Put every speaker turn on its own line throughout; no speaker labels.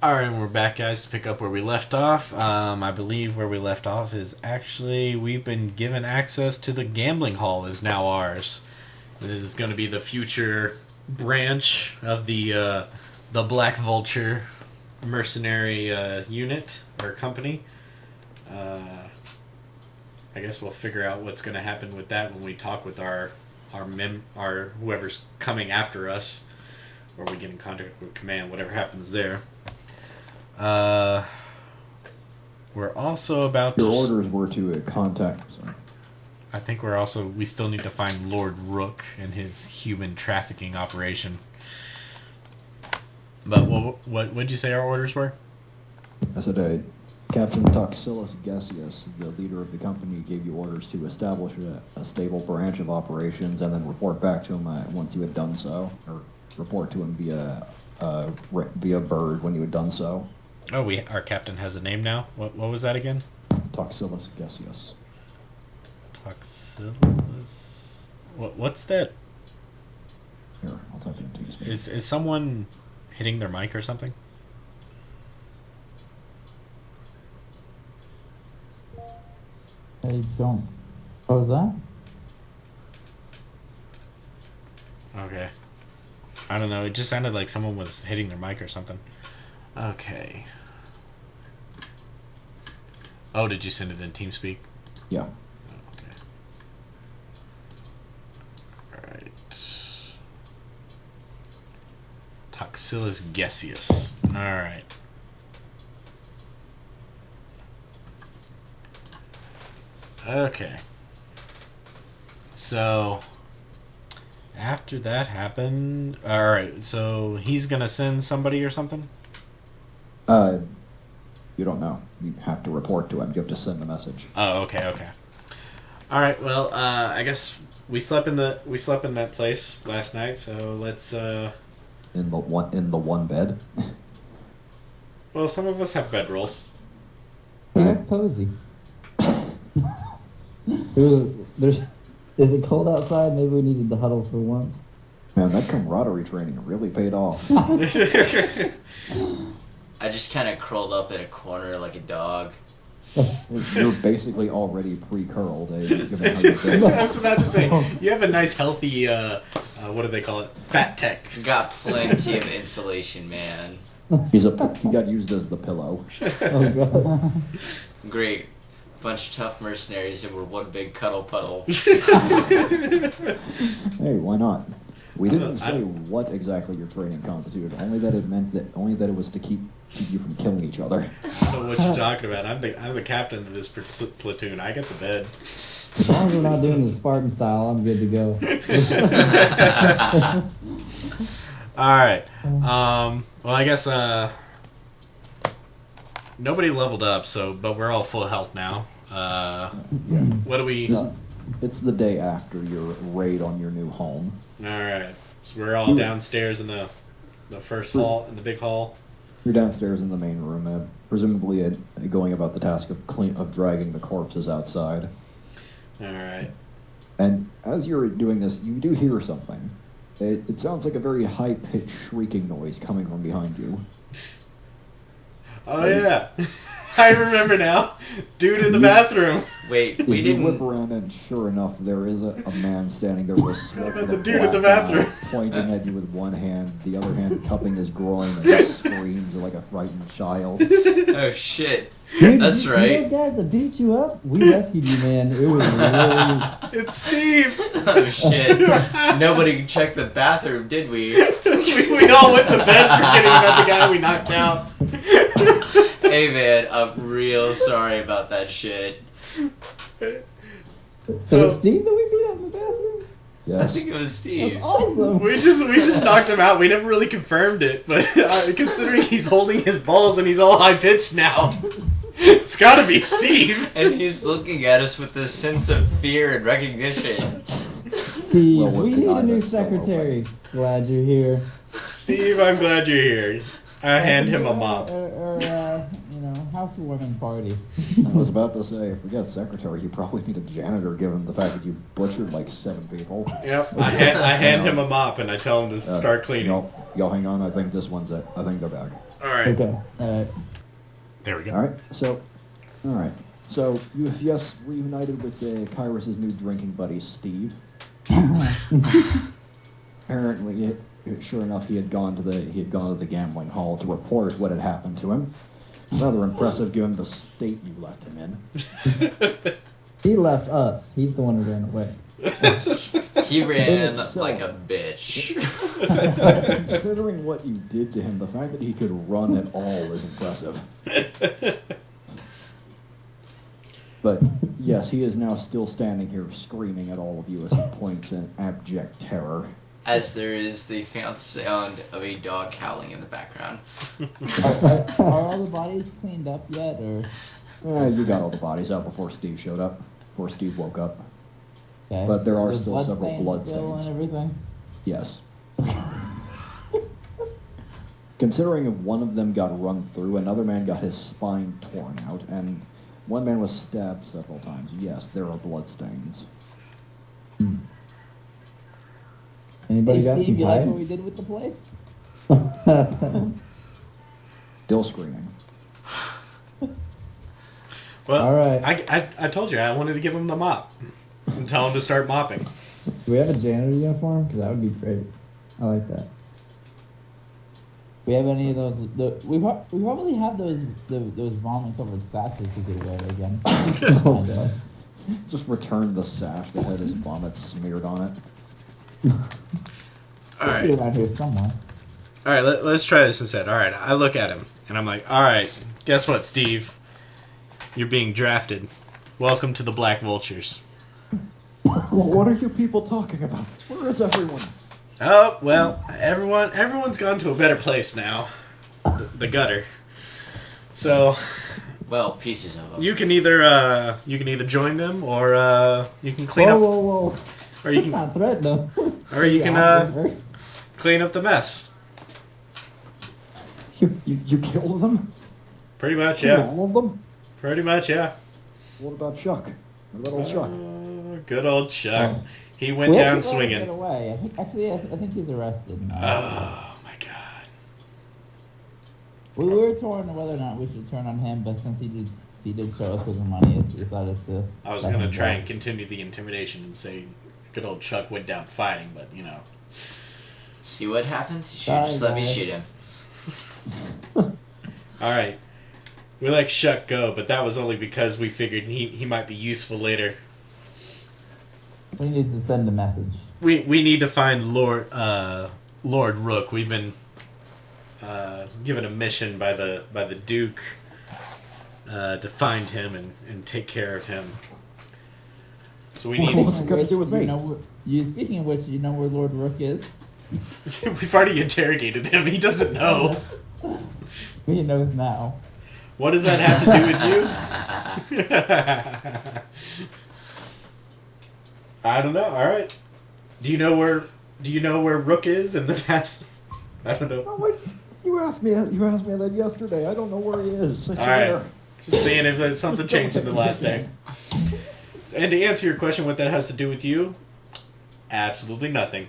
Alright, we're back, guys, to pick up where we left off. I believe where we left off is actually we've been given access to the gambling hall is now ours. This is going to be the future branch of the Black Vulture mercenary unit or company. I guess we'll figure out what's going to happen with that when we talk with our whoever's coming after us, or we get in contact with command, whatever happens there. We're also about
Your orders were to contact. Sorry.
I think we still need to find Lord Rook and his human trafficking operation. But what'd you say our orders were?
I said, Captain Toxilus Gessius, the leader of the company, gave you orders to establish a stable branch of operations and then report back to him once you had done so, or report to him via bird when you had done so.
Oh, our captain has a name now? What was that again?
Toxilus Gessius.
Toxilus... What's that?
Here, I'll type it into you.
Is someone hitting their mic or something?
I don't. What was that?
Okay. I don't know. It just sounded like someone was hitting their mic or something. Okay. Oh, did you send it in TeamSpeak?
Yeah.
Okay. Alright. Toxilus Gessius. Alright. Okay. So... after that happened... Alright, so he's gonna send somebody or something?
You don't know. You have to report to him. You have to send a message.
Oh, okay. Alright, well, I guess we slept in that place last night, so let's
In the one bed.
well, some of us have bedrolls.
That's cozy. Is it cold outside? Maybe we needed to huddle for warmth.
Man, that camaraderie training really paid off.
I just kind of curled up in a corner like a dog.
You're basically already pre-curled. Given how
I was about to say, you have a nice healthy, what do they call it? Fat tech.
Got plenty of insulation, man.
he got used as the pillow.
Oh god.
Great. Bunch of tough mercenaries and we're one big cuddle puddle.
Hey, why not? We didn't say what exactly your training constituted. Only that it was to keep you from killing each other.
I don't know what you're talking about. I'm the captain of this platoon. I get the bed.
As long as we're not doing the Spartan style, I'm good to go.
Alright. Well, I guess, nobody leveled up, but we're all full health now. What do we...
It's the day after your raid on your new home.
Alright. So we're all downstairs in the first hall, in the big hall.
You're downstairs in the main room, presumably going about the task of dragging the corpses outside.
Alright.
And as you're doing this, you do hear something. It sounds like a very high-pitched shrieking noise coming from behind you.
Oh, yeah. I remember now. Dude in the bathroom.
Wait, we
You
didn't...
whip around and sure enough, there is a man standing there with
The dude in the bathroom.
pointing at you with one hand, the other hand cupping his groin, and just screams like a frightened child.
Oh, shit.
Dude,
That's
did you
right.
see those guys that beat you up? We rescued you, man. It was really...
It's Steve.
Oh, shit. Nobody checked the bathroom, did we?
we all went to bed forgetting about the guy we knocked out.
Hey, man, I'm real sorry about that shit.
So it's Steve that we beat up in the bathroom?
I
Yes.
think it was Steve.
That's awesome.
We just knocked him out. We never really confirmed it, but considering he's holding his balls and he's all high pitched now, it's gotta be Steve.
And he's looking at us with this sense of fear and recognition.
Steve,
Well, with
we
the
need a
eyes
new
that's still
secretary. Glad you're here.
Steve, I'm glad you're here. I hand him a mop.
Housewarming party.
I was about to say, if we got a secretary, you probably need a janitor, given the fact that you butchered like 7 people.
Yep, I hand him a mop and I tell him to start cleaning.
Y'all hang on, I think this one's it. I think they're back.
All right.
Okay. Alright.
There we go.
All right. So you've just reunited with Kyras' new drinking buddy, Steve. Apparently, sure enough, he had gone to the gambling hall to report what had happened to him. Rather impressive, given the state you left him in.
He left us. He's the one who ran away.
He ran
itself.
like a bitch.
Considering what you did to him, the fact that he could run at all is impressive. But yes, he is now still standing here screaming at all of you as he points in abject terror.
As there is the faint sound of a dog howling in the background.
Are all the bodies cleaned up yet, or?
You got all the bodies out before Steve showed up, before Steve woke up.
Okay.
But there are
There's
still several blood
still
stains.
and everything.
Yes. Considering if one of them got run through, another man got his spine torn out, and one man was stabbed several times, yes, there are blood stains.
Anybody
Hey
got
Steve, you
some
like
time?
what we did with the place?
Still screaming.
Well,
All right.
I told you I wanted to give him the mop and tell him to start mopping.
Do we have a janitor uniform? Because that would be great. I like that.
We have any of those? We probably have those vomit covered sashes we could wear again.
Oh gosh.
Just return the sash that had his vomit smeared on it.
All right.
It's around here somewhere.
All right, let's try this instead. All right, I look at him, and I'm like, all right, guess what, Steve? You're being drafted. Welcome to the Black Vultures.
What are you people talking about? Where is everyone?
Oh, well, everyone's gone to a better place now. The gutter. So,
Well, pieces of them.
you can either join them, or you can clean
Whoa,
up,
whoa.
or you
Let's
can,
not threaten them.
or you can
Yeah,
clean up the mess.
You killed them?
Pretty much,
Killed
yeah.
all of them?
Pretty much, yeah.
What about Chuck? What about old Chuck?
Good old Chuck. He went
We
down
actually let him get
swinging.
away. I think he's arrested now.
Oh my god.
We were torn on whether or not we should turn on him, but since he did show us his money, we decided to.
I was
let
gonna
him
try
go.
and continue the intimidation and say good old Chuck went down fighting, but you know.
See what happens? You should have just
Sorry,
let me
guys.
shoot him.
Alright. We let Chuck go, but that was only because we figured he might be useful later.
We need to send a message.
We need to find Lord Rook. We've been given a mission by the Duke to find him and take care of him. So we need.
What's it got to do with me?
Speaking of which, you know where Lord Rook is?
We've already interrogated him. He doesn't know.
He knows now.
What does that have to do with you? I don't know. All right. Do you know where Rook is in the past? I don't know.
Oh, wait. You asked me that yesterday. I don't know where he is. I
All right.
swear.
Just saying if there's something changed in the last day. And to answer your question, what that has to do with you? Absolutely nothing.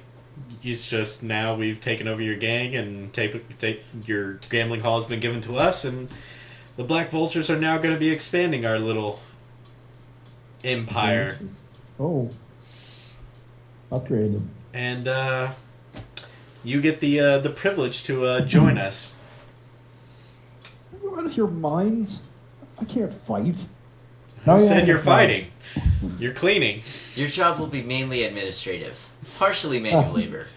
It's just now we've taken over your gang and take your gambling hall has been given to us, and the Black Vultures are now going to be expanding our little empire.
Oh. Upgraded.
And you get the privilege to join us.
Are you out of your minds? I can't fight.
No,
Who
you're
said
not
you're
gonna fight.
fighting? You're cleaning.
Your job will be mainly administrative, partially manual labor.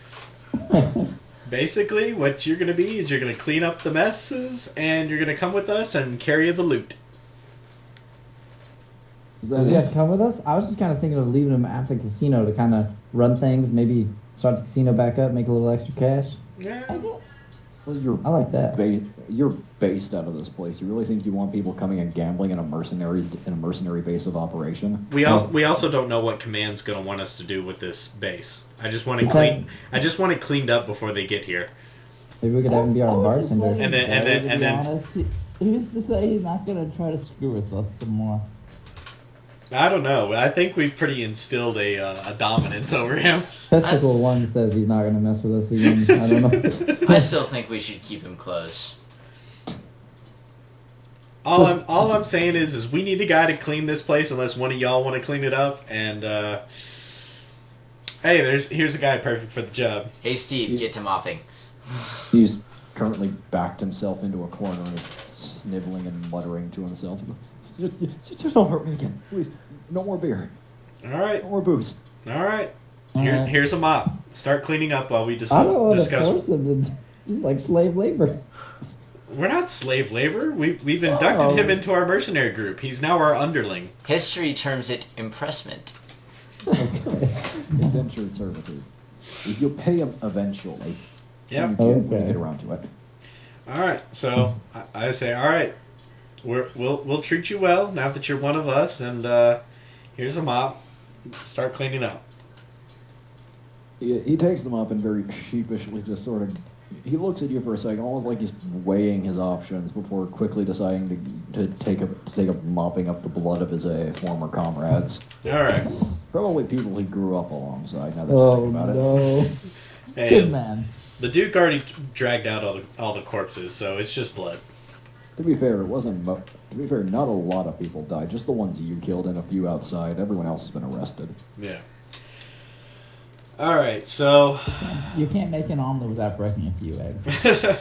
Basically, what you're going to be is you're going to clean up the messes, and you're going to come with us and carry the loot.
Is
Does he
that
have to come with us? I was just kind of thinking of leaving him at the casino to kind of run things, maybe start the casino back up, make a little extra cash.
Yeah.
Well,
I like that.
you're based out of this place. You really think you want people coming and gambling in a mercenary base of operation?
We also don't know what Command's going to want us to do with this base. I just want it
It's
clean.
like-
I just want it cleaned up before they get here.
Maybe we could have him be our
I would just
bartender.
let him
And then- and
go,
then-
to
and
be
then-
honest. Who's to say he's not gonna try to screw with us some more?
I don't know. I think we've pretty instilled a dominance over him.
Testicle 1 says he's not going to mess with us again. I don't know.
I still think we should keep him close.
all I'm saying is we need a guy to clean this place unless one of y'all want to clean it up. And hey, here's a guy perfect for the job.
Hey, Steve, get to mopping.
He's currently backed himself into a corner and is sniveling and muttering to himself. Just don't hurt me again, please. No more beer.
All right.
No more booze.
All right.
Alright.
Here's a mop. Start cleaning up while we
I don't want to
discuss.
force him to. He's like slave labor.
We're not slave labor. We've inducted him into our mercenary group. He's now our underling.
History terms it impressment.
Indentured servitude. You'll pay him eventually.
Yep.
When you
Okay.
get around to it.
All right. So I say, all right. We'll treat you well now that you're one of us, and here's a mop. Start cleaning up.
He takes them up and very sheepishly just sort of. He looks at you for a second, almost like he's weighing his options before quickly deciding to take up mopping up the blood of his former comrades.
All right.
Probably people he grew up alongside. Now that you
Oh
think about it.
no!
Hey,
Good man.
the Duke already dragged out all the corpses, so it's just blood.
To be fair, it wasn't. To be fair, not a lot of people died. Just the ones you killed and a few outside. Everyone else has been arrested.
Yeah. All right. So.
You can't make an omelet without breaking a few eggs.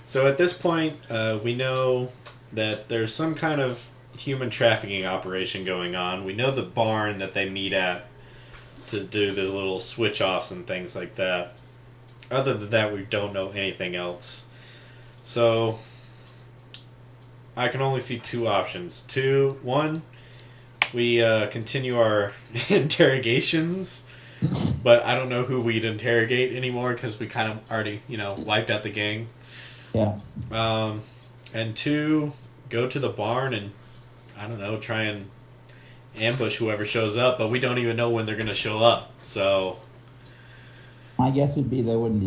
So at this point, we know that there's some kind of human trafficking operation going on. We know the barn that they meet at to do the little switch offs and things like that. Other than that, we don't know anything else. So I can only see two options. One, we continue our interrogations. But I don't know who we'd interrogate anymore because we kind of already, wiped out the gang.
Yeah.
And two, go to the barn and, I don't know, try and ambush whoever shows up, but we don't even know when they're going to show up, so...
My guess would be we wouldn't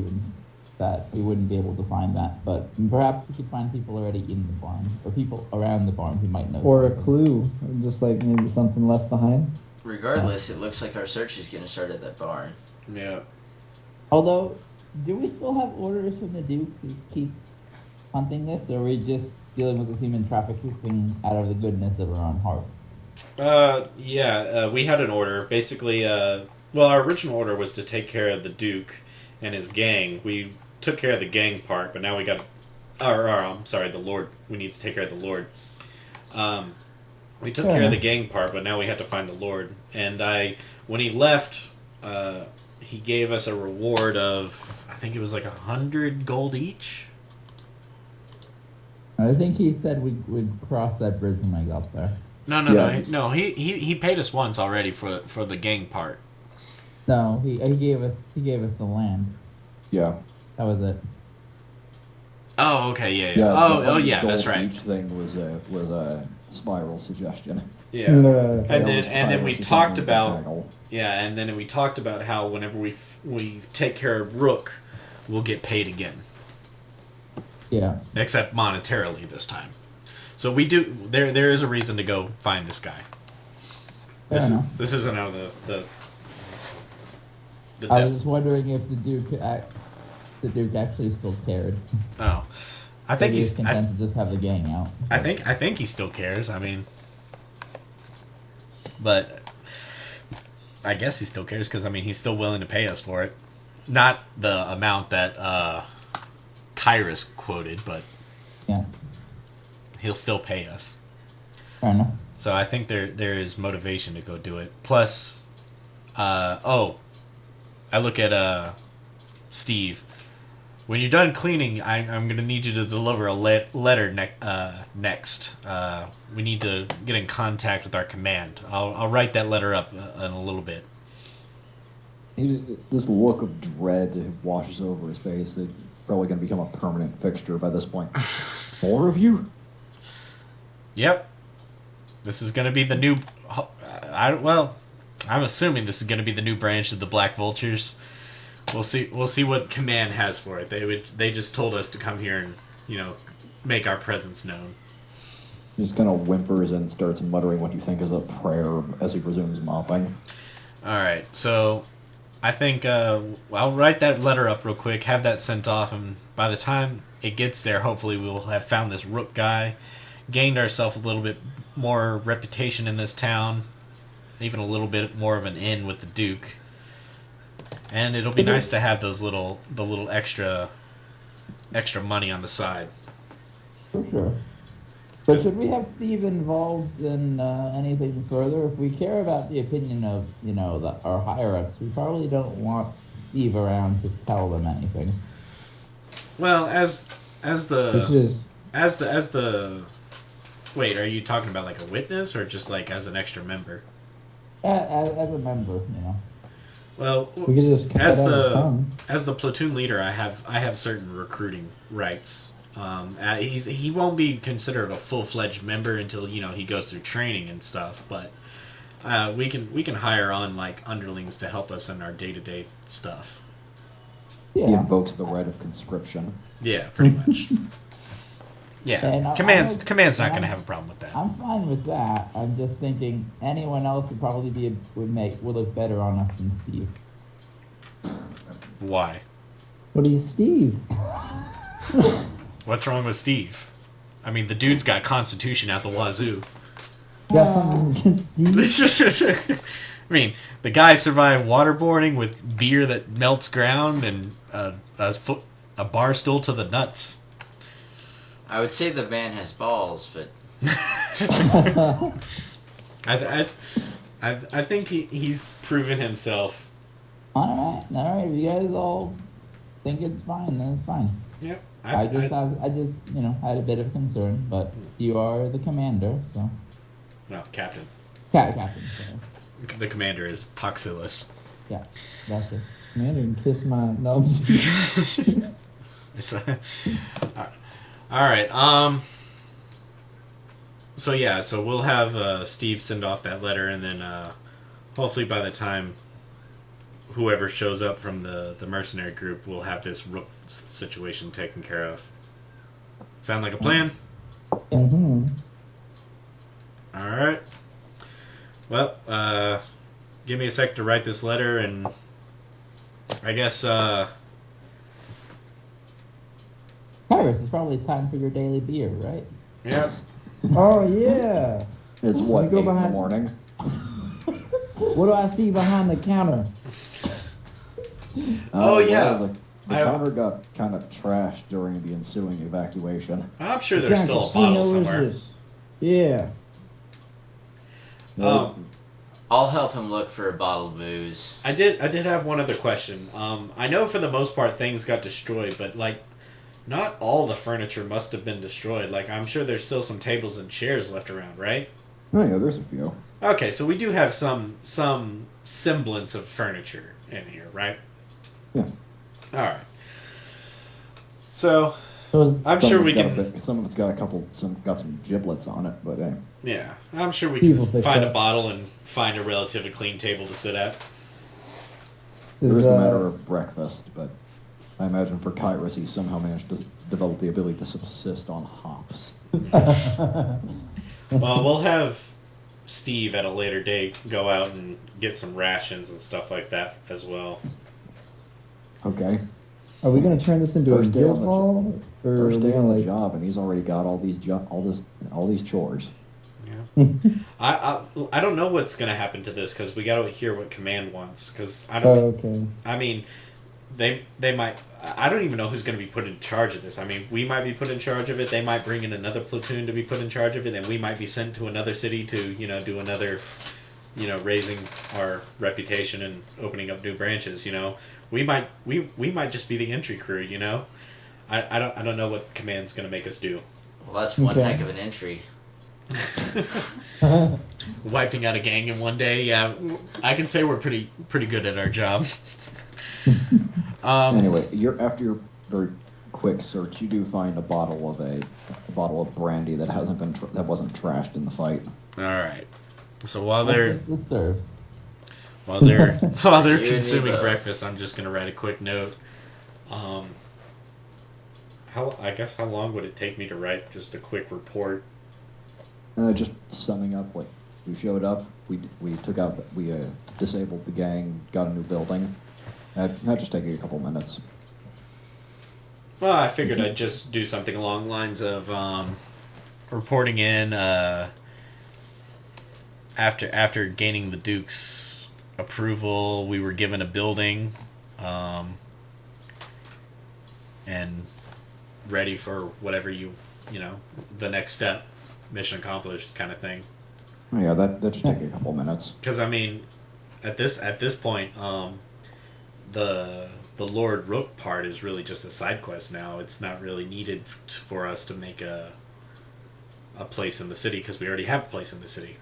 be able to find that, but perhaps we could find people already in the barn, or people around the barn who might know.
Or a
something.
clue, just like maybe something left behind.
Regardless, it looks like our search is going to start at that barn.
Yeah.
Although, do we still have orders from the Duke to keep hunting this, or are we just dealing with the human trafficking out of the goodness of our own hearts?
We had an order. Basically, our original order was to take care of the Duke and his gang. We took care of the gang part, but now we got... the Lord. We need to take care of the Lord. We took care of the gang part, but now we have to find the Lord. And when he left, he gave us a reward of, I think it was like 100 gold each.
I think he said we'd cross that bridge when I got there.
No. He paid us once already for the gang part.
No, he gave us the land.
Yeah.
That was it.
Oh, okay, yeah.
Yeah.
Yeah, that's right.
Each thing was a spiral suggestion.
Yeah.
No.
And then we talked about how whenever we take care of Rook, we'll get paid again.
Yeah.
Except monetarily this time. So we do. There is a reason to go find this guy.
Fair enough.
This isn't out of the
I was just wondering if the Duke actually still cared.
Oh, I think
Maybe
he's
content to just have the gang out.
I think he still cares. I mean, but I guess he still cares because he's still willing to pay us for it. Not the amount that Kyras quoted, but
Yeah.
he'll still pay us.
Fair enough.
So I think there is motivation to go do it. Plus, I look at Steve. When you're done cleaning, I'm gonna need you to deliver a letter next. We need to get in contact with our command. I'll write that letter up in a little bit.
This look of dread washes over his face. It's probably going to become a permanent fixture by this point. More of you?
Yep. This is gonna be the new. I'm assuming this is gonna be the new branch of the Black Vultures. We'll see what command has for it. They just told us to come here and make our presence known.
He just kind of whimpers and starts muttering what you think is a prayer as he resumes mopping.
All right, so I think I'll write that letter up real quick, have that sent off, and by the time it gets there, hopefully we'll have found this Rook guy, gained ourselves a little bit more reputation in this town, even a little bit more of an in with the Duke. And it'll be nice to have the little extra money on the side.
For sure. But should we have Steve involved in anything further? If we care about the opinion of, our higher-ups, we probably don't want Steve around to tell them anything.
Well, as the wait, are you talking about like a witness or just like as an extra member?
As a member,
Well,
We could just cut
as
out his
the
tongue.
as the platoon leader, I have certain recruiting rights. He won't be considered a full-fledged member until he goes through training and stuff. But we can hire on like underlings to help us in our day-to-day stuff.
He
Yeah.
invokes the right of conscription.
Yeah, pretty much. Yeah,
And
command's not
I'm-
going to have a problem with that.
I'm fine with that. I'm just thinking anyone else would probably would look better on us than Steve.
Why?
But he's Steve.
What's wrong with Steve? I mean, the dude's got Constitution out the wazoo.
Got something against Steve?
I mean, the guy survived waterboarding with beer that melts ground and a bar stool to the nuts.
I would say the man has balls, but
I think he's proven himself.
All right. If you guys all think it's fine, then it's fine.
Yep.
I just had a bit of concern, but you are the commander, so.
No, Captain.
Captain, sorry.
The commander is Toxilus.
Yeah, that's it.
Man, didn't kiss my nubs.
All right. So we'll have Steve send off that letter, and then hopefully by the time whoever shows up from the mercenary group, we'll have this rook situation taken care of. Sound like a plan?
Mm-hmm.
All right. Well, give me a sec to write this letter, and I guess
Kyras, it's probably time for your daily beer, right?
yep.
Oh, yeah.
It's
Let
what,
me go
8 in the
behind-
morning?
What do I see behind the counter?
Oh, yeah.
The counter got kind of trashed during the ensuing evacuation.
I'm sure
What
there's
kind of
still a bottle
casino is
somewhere.
this? Yeah.
I'll help him look for a bottle of booze.
I did have one other question. I know for the most part things got destroyed, but like not all the furniture must have been destroyed. Like I'm sure there's still some tables and chairs left around, right?
Oh, yeah, there's a few.
Okay, so we do have some semblance of furniture in here, right?
Yeah.
All right. So
So is,
I'm
Some
sure
of
we
it's got
can.
some of it's got some giblets on it, but hey.
Yeah, I'm sure we
People
can
fix
find a
that.
bottle and find a relatively clean table to sit at.
There
is,
is a matter of breakfast, but I imagine for Kyras he somehow managed to develop the ability to subsist on hops.
Well, we'll have Steve at a later date go out and get some rations and stuff like that as well.
Okay.
Are we going to turn this into a
First day
guild
on the
hall? Or are
First
we
day
going
on
to,
the
like...
job, and he's already got all these chores.
Yeah. I don't know what's gonna happen to this because we gotta hear what command wants because I don't.
Oh, okay.
I mean, they might. I don't even know who's gonna be put in charge of this. I mean, we might be put in charge of it. They might bring in another platoon to be put in charge of it, and we might be sent to another city to do another, raising our reputation and opening up new branches. We might just be the entry crew. I don't know what command's gonna make us do.
Well, that's one
Okay.
heck of an entry.
Wiping out a gang in one day, yeah, I can say we're pretty good at our job.
Anyway, after your very quick search, you do find a bottle of brandy that wasn't trashed in the fight.
All right. So while they're
It's served.
while they're
You
consuming
need both.
breakfast, I'm just gonna write a quick note. How long would it take me to write just a quick report?
Just summing up what we showed up. We disabled the gang, got a new building. That just take a couple minutes.
Well, I figured I'd just do something along the lines of reporting in after gaining the Duke's approval, we were given a building and ready for whatever the next step, mission accomplished kind of thing.
Oh, yeah, that should take a couple minutes.
Because I mean, at this point, the Lord Rook part is really just a side quest now. It's not really needed for us to make a place in the city because we already have a place in the city.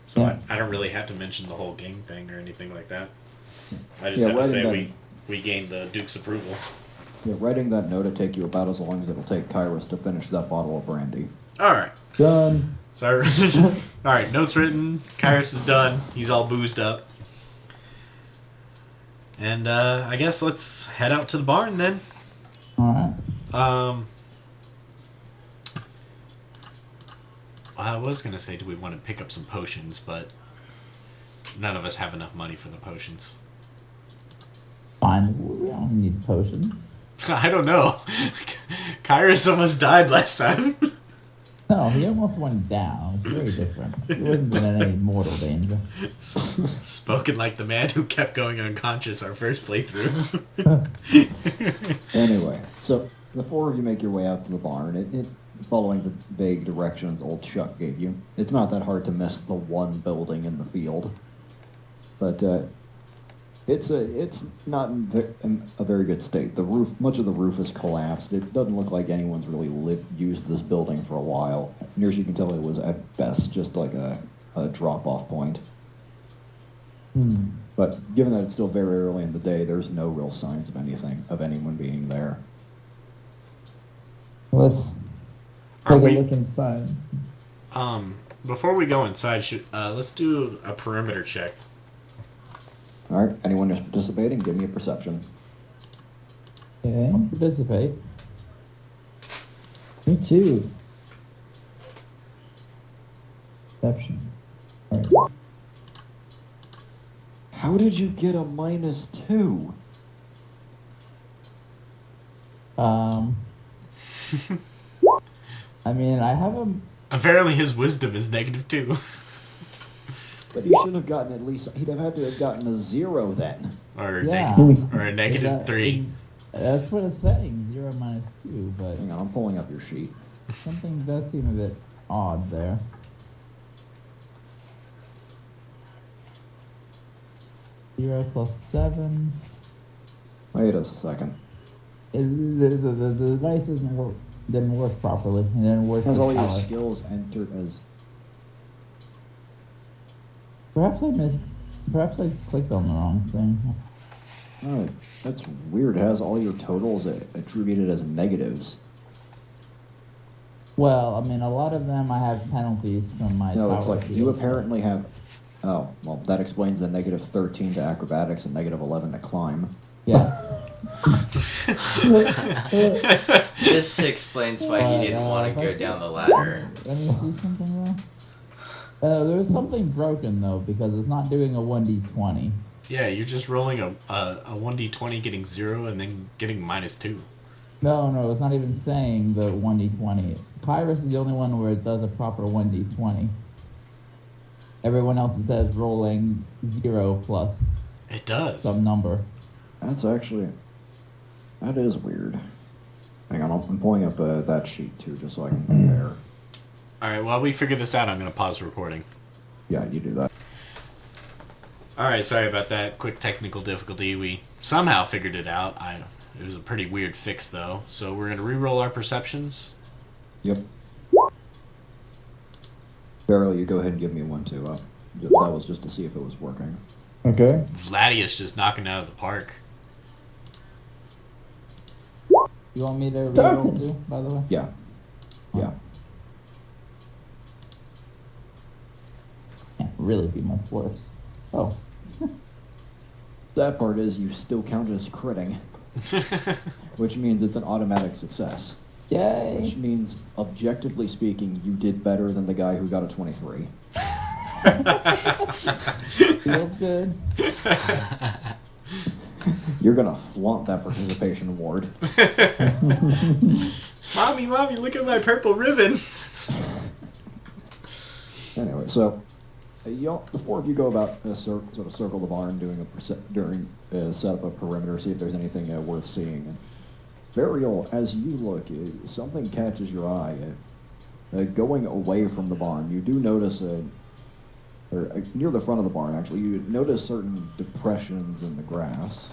So
Yeah.
I don't really have to mention the whole gang thing or anything like that. I just have to say we gained the Duke's approval.
Yeah, writing that note will take you about as long as it'll take Kyras to finish that bottle of brandy.
All right.
Done.
So all right, notes written. Kyras is done. He's all boozed up. And I guess let's head out to the barn then.
All right.
I was gonna say, do we want to pick up some potions, but none of us have enough money for the potions.
Fine. We don't need potions.
I don't know. Kyras almost died last time.
No, he almost went down. It's very different. He wasn't in any mortal danger.
Spoken like the man who kept going unconscious our first playthrough.
Anyway, so the four of you make your way out to the barn. Following the vague directions old Chuck gave you. It's not that hard to miss the one building in the field. But it's not in a very good state. Much of the roof has collapsed. It doesn't look like anyone's really used this building for a while. Near as you can tell, it was at best just like a drop-off point. But given that it's still very early in the day, there's no real signs of anyone being there.
Let's take a look inside.
Before we go inside, let's do a perimeter check.
All right, anyone who's participating, give me a perception.
Okay.
I'll participate.
Me too. Perception. All right.
How did you get a -2?
I mean, I have a.
Apparently his wisdom is -2.
But he should have gotten he'd have had to have gotten a 0 then.
Or,
Yeah.
or a -3.
That's what it's saying, 0 minus 2, but
Hang on, I'm pulling up your sheet.
something does seem a bit odd there. Zero plus 7.
Wait a second.
The dice didn't work properly. It didn't work.
Has all your
Talos.
skills entered as...
Perhaps I clicked on the wrong thing.
Oh, that's weird. It has all your totals attributed as negatives.
Well, I mean, a lot of them I have penalties from my.
No, it's
power
like you
field.
apparently have... Oh, well, that explains the -13 to acrobatics and -11 to climb.
Yeah.
This explains why he didn't want to go down the ladder.
Let me see something though. There's something broken though because it's not doing a 1d20.
Yeah, you're just rolling a 1d20, getting 0, and then getting -2.
No, it's not even saying the 1d20. Kyras is the only one where it does a proper 1d20. Everyone else it says rolling 0 plus
It does.
some number.
That is weird. Hang on, I'm pulling up that sheet too, just so I can compare.
Alright, while we figure this out, I'm going to pause the recording.
Yeah, you do that.
Alright, sorry about that. Quick technical difficulty. We somehow figured it out. It was a pretty weird fix, though. So we're going to re-roll our perceptions.
Yep. Variel, you go ahead and give me one too. That was just to see if it was working.
Okay.
Vladius just knocking it out of the park.
You want me to reroll too, by the way?
Yeah. Yeah.
Can't really be much worse. Oh.
That part is you still count as critting, which means it's an automatic success.
Yay!
Which means, objectively speaking, you did better than the guy who got a 23.
Feels good.
You're gonna flaunt that participation award.
Mommy, look at my purple ribbon.
So, the four of you go about sort of circle the barn, set up a perimeter, see if there's anything worth seeing. And Variel, as you look, something catches your eye. Going away from the barn, you do notice near the front of the barn, actually, you notice certain depressions in the grass.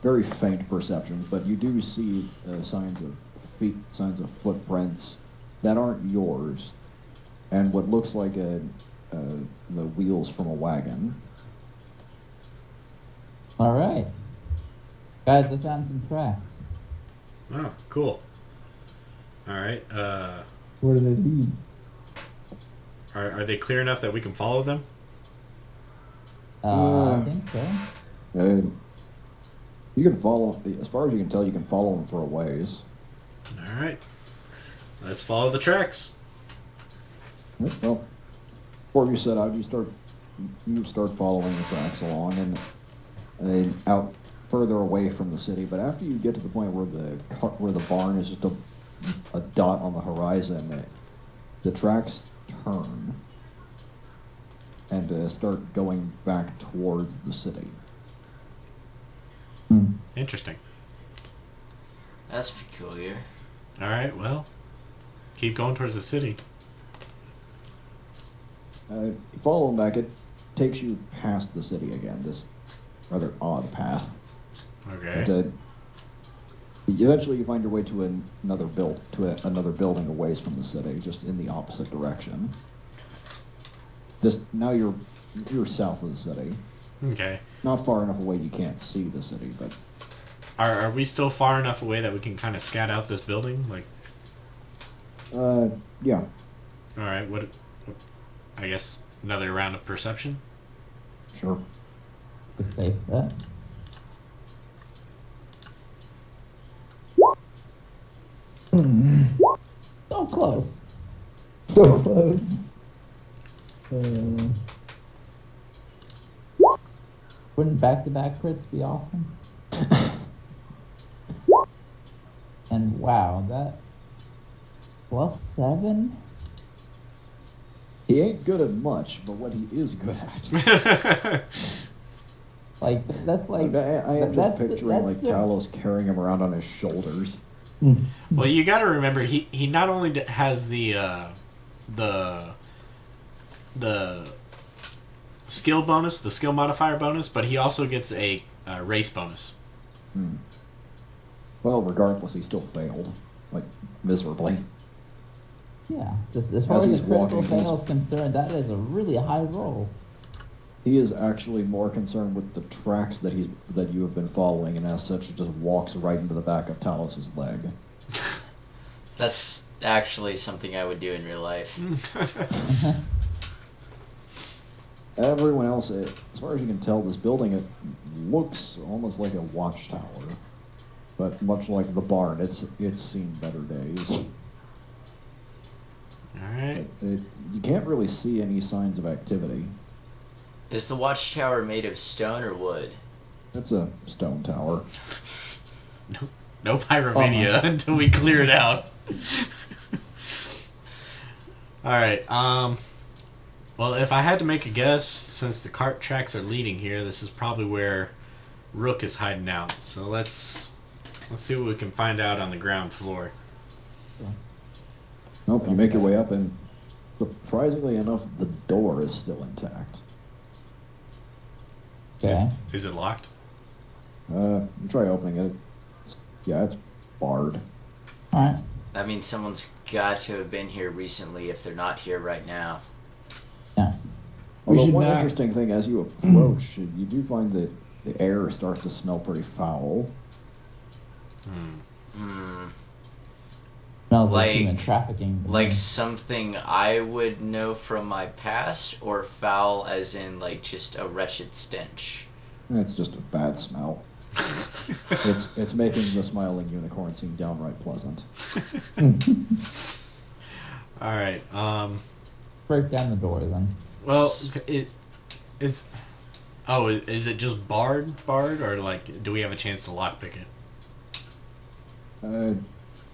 Very faint perceptions, but you do see signs of feet, signs of footprints that aren't yours, and what looks like the wheels from a wagon.
All right, guys, I found some tracks.
Oh, cool. All right.
Where do they lead?
Are they clear enough that we can follow them?
I think so.
You can follow, as far as you can tell, you can follow them for a ways.
All right. Let's follow the tracks.
Well, before you set out, you start following the tracks along and out further away from the city. But after you get to the point where the barn is just a dot on the horizon, the tracks turn and start going back towards the city.
Interesting.
That's peculiar.
All right, well, keep going towards the city.
You follow them back, it takes you past the city again, this rather odd path.
Okay.
But, eventually you find your way to another building a ways from the city, just in the opposite direction. Now you're south of the city.
Okay.
Not far enough away you can't see the city, but
Are we still far enough away that we can kind of scout out this building? Like,
yeah.
all right, what I guess another round of perception?
Sure.
Let's say that. So close.
So close.
Wouldn't back-to-back crits be awesome? And wow, that +7?
He ain't good at much, but what he is good at.
Like that's like
I am just picturing
that's
Talos carrying him around on his shoulders.
Well, you got to remember he not only has the skill bonus, the skill modifier bonus, but he also gets a race bonus.
Well, regardless, he still failed, like miserably.
Yeah, just as far as
he's
the critical
walking,
fail is concerned, that is a really high roll.
He is actually more concerned with the tracks that you have been following, and as such, just walks right into the back of Talos' leg.
That's actually something I would do in real life.
Everyone else, as far as you can tell, this building, it looks almost like a watchtower, but much like the barn, it's seen better days.
All right.
You can't really see any signs of activity.
Is the watchtower made of stone or wood?
It's a stone tower.
No pyromania until we clear it out. All right. Well, if I had to make a guess, since the cart tracks are leading here, this is probably where Rook is hiding out. So let's see what we can find out on the ground floor.
Nope, you make your way up, and surprisingly enough, the door is still intact.
Okay.
Is it locked?
You try opening it. It's barred.
Alright.
That means someone's got to have been here recently if they're not here right now.
Yeah.
Although one interesting thing, as you approach, you do find that the air starts to smell pretty foul.
Smells like
Like-
human trafficking.
Like something I would know from my past, or foul as in like just a wretched stench?
It's just a bad smell. It's making the smiling unicorn seem downright pleasant.
All right.
Break down the door then.
Well, is it just barred, or like do we have a chance to lockpick it?